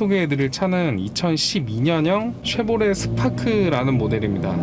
소개해드릴 차는 2012년형 쉐보레 스파크라는 모델입니다.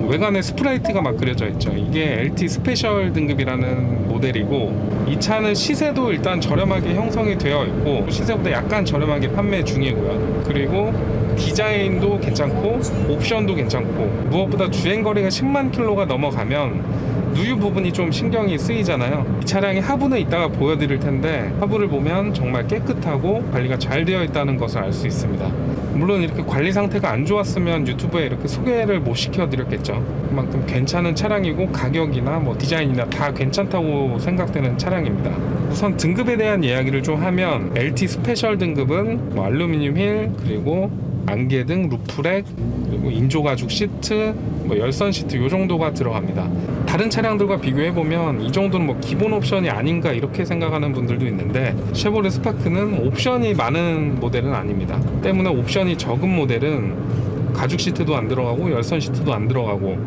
외관에 스프라이트가 막 그려져 있죠. 이게 LT 스페셜 등급이라는 모델이고, 이 차는 시세도 일단 저렴하게 형성이 되어 있고 시세보다 약간 저렴하게 판매 중이고요. 그리고 디자인도 괜찮고 옵션도 괜찮고, 무엇보다 주행거리가 10만 킬로가 넘어가면 누유 부분이 좀 신경이 쓰이잖아요. 이 차량의 하부는 이따가 보여드릴 텐데, 하부를 보면 정말 깨끗하고 관리가 잘 되어 있다는 것을 알 수 있습니다. 물론 이렇게 관리 상태가 안 좋았으면 유튜브에 이렇게 소개를 못 시켜드렸겠죠. 그만큼 괜찮은 차량이고 가격이나 뭐 디자인이나 다 괜찮다고 생각되는 차량입니다. 우선 등급에 대한 이야기를 좀 하면, LT 스페셜 등급은 뭐 알루미늄 휠, 그리고 안개등, 루프렉, 그리고 인조가죽 시트, 뭐 열선 시트 요 정도가 들어갑니다. 다른 차량들과 비교해보면 이 정도는 뭐 기본 옵션이 아닌가 이렇게 생각하는 분들도 있는데, 쉐보레 스파크는 옵션이 많은 모델은 아닙니다. 때문에 옵션이 적은 모델은 가죽 시트도 안 들어가고 열선 시트도 안 들어가고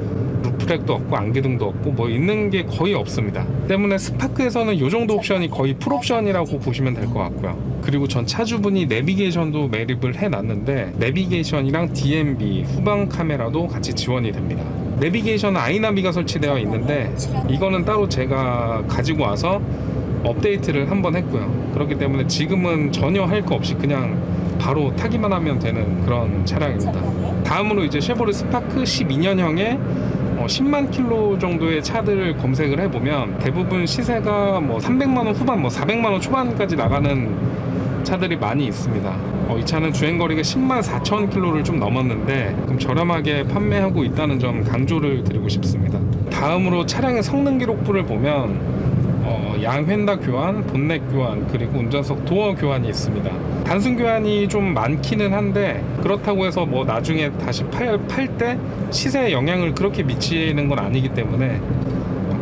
루프렉도 없고 안개등도 없고 뭐 있는 게 거의 없습니다. 때문에 스파크에서는 이 정도 옵션이 거의 풀옵션이라고 보시면 될 것 같고요. 그리고 전 차주분이 내비게이션도 매립을 해놨는데, 내비게이션이랑 DMB, 후방 카메라도 같이 지원이 됩니다. 내비게이션은 아이나비가 설치되어 있는데, 이거는 따로 제가 가지고 와서 업데이트를 한번 했고요. 그렇기 때문에 지금은 전혀 할 거 없이 그냥 바로 타기만 하면 되는 그런 차량입니다. 다음으로 이제 쉐보레 스파크 12년형의 10만 킬로 정도의 차들을 검색을 해보면 대부분 시세가 뭐 300만원 후반, 뭐 400만원 초반까지 나가는 차들이 많이 있습니다. 이 차는 주행거리가 10만 4천 킬로를 좀 넘었는데 그럼 저렴하게 판매하고 있다는 점 강조를 드리고 싶습니다. 다음으로 차량의 성능 기록부를 보면 양 휀다 교환, 본넷 교환, 그리고 운전석 도어 교환이 있습니다. 단순 교환이 좀 많기는 한데, 그렇다고 해서 뭐 나중에 다시 팔 때 시세에 영향을 그렇게 미치는 건 아니기 때문에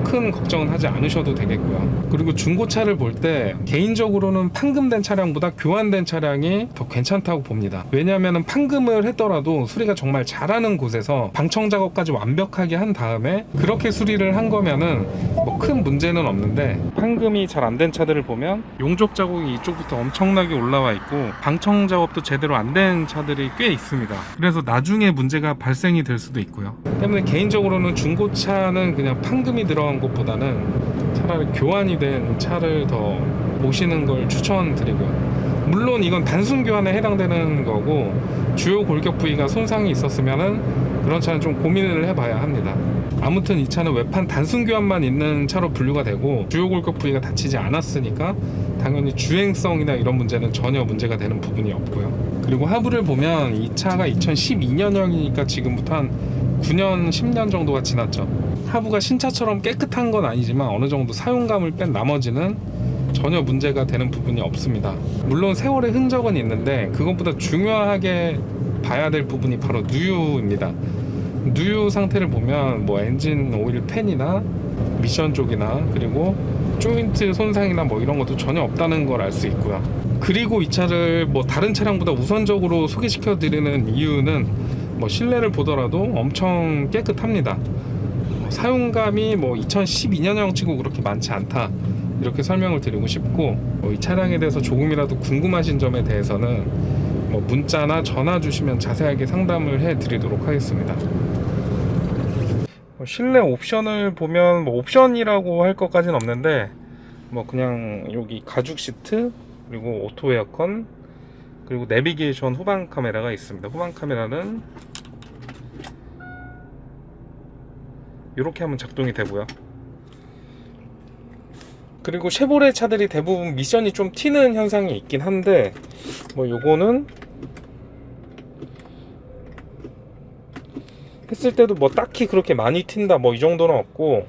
큰 걱정은 하지 않으셔도 되겠고요. 그리고 중고차를 볼 때 개인적으로는 판금된 차량보다 교환된 차량이 더 괜찮다고 봅니다. 왜냐하면 판금을 했더라도 수리가 정말 잘하는 곳에서 방청 작업까지 완벽하게 한 다음에 그렇게 수리를 한 거면은 뭐 큰 문제는 없는데, 판금이 잘 안 된 차들을 보면 용접 자국이 이쪽부터 엄청나게 올라와 있고 방청 작업도 제대로 안 된 차들이 꽤 있습니다. 그래서 나중에 문제가 발생이 될 수도 있고요. 때문에 개인적으로는 중고차는 그냥 판금이 들어간 것보다는 차라리 교환이 된 차를 더 모시는 걸 추천드리고요. 물론 이건 단순 교환에 해당되는 거고, 주요 골격 부위가 손상이 있었으면은 그런 차는 좀 고민을 해봐야 합니다. 아무튼 이 차는 외판 단순 교환만 있는 차로 분류가 되고 주요 골격 부위가 다치지 않았으니까 당연히 주행성이나 이런 문제는 전혀 문제가 되는 부분이 없고요. 그리고 하부를 보면 이 차가 2012년형이니까 지금부터 한 9년, 10년 정도가 지났죠. 하부가 신차처럼 깨끗한 건 아니지만 어느 정도 사용감을 뺀 나머지는 전혀 문제가 되는 부분이 없습니다. 물론 세월의 흔적은 있는데 그것보다 중요하게 봐야 될 부분이 바로 누유입니다. 누유 상태를 보면 뭐 엔진 오일 팬이나 미션 쪽이나 그리고 조인트 손상이나 뭐 이런 것도 전혀 없다는 걸 알 수 있고요. 그리고 이 차를 뭐 다른 차량보다 우선적으로 소개시켜 드리는 이유는 뭐 실내를 보더라도 엄청 깨끗합니다. 사용감이 뭐 2012년형 치고 그렇게 많지 않다, 이렇게 설명을 드리고 싶고, 이 차량에 대해서 조금이라도 궁금하신 점에 대해서는 뭐 문자나 전화 주시면 자세하게 상담을 해 드리도록 하겠습니다. 실내 옵션을 보면 뭐 옵션이라고 할 것까지는 없는데, 뭐 그냥 여기 가죽 시트, 그리고 오토 에어컨, 그리고 내비게이션 후방 카메라가 있습니다. 후방 카메라는 이렇게 하면 작동이 되고요. 그리고 쉐보레 차들이 대부분 미션이 좀 튀는 현상이 있긴 한데, 뭐 요거는 했을 때도 뭐 딱히 그렇게 많이 튄다 뭐 이 정도는 없고,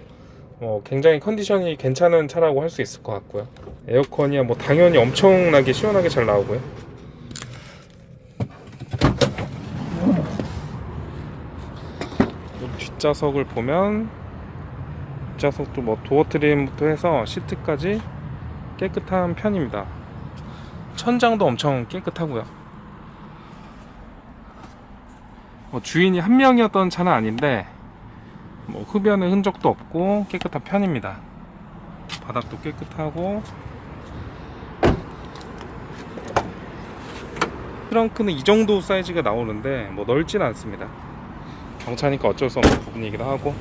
굉장히 컨디션이 괜찮은 차라고 할 수 있을 것 같고요. 에어컨이야 뭐 당연히 엄청나게 시원하게 잘 나오고요. 뒷좌석을 보면 뒷좌석도 뭐 도어 트림부터 해서 시트까지 깨끗한 편입니다. 천장도 엄청 깨끗하고요. 뭐 주인이 한 명이었던 차는 아닌데 뭐 흡연의 흔적도 없고 깨끗한 편입니다. 바닥도 깨끗하고, 트렁크는 이 정도 사이즈가 나오는데 뭐 넓진 않습니다. 경차니까 어쩔 수 없는 부분이기도 하고.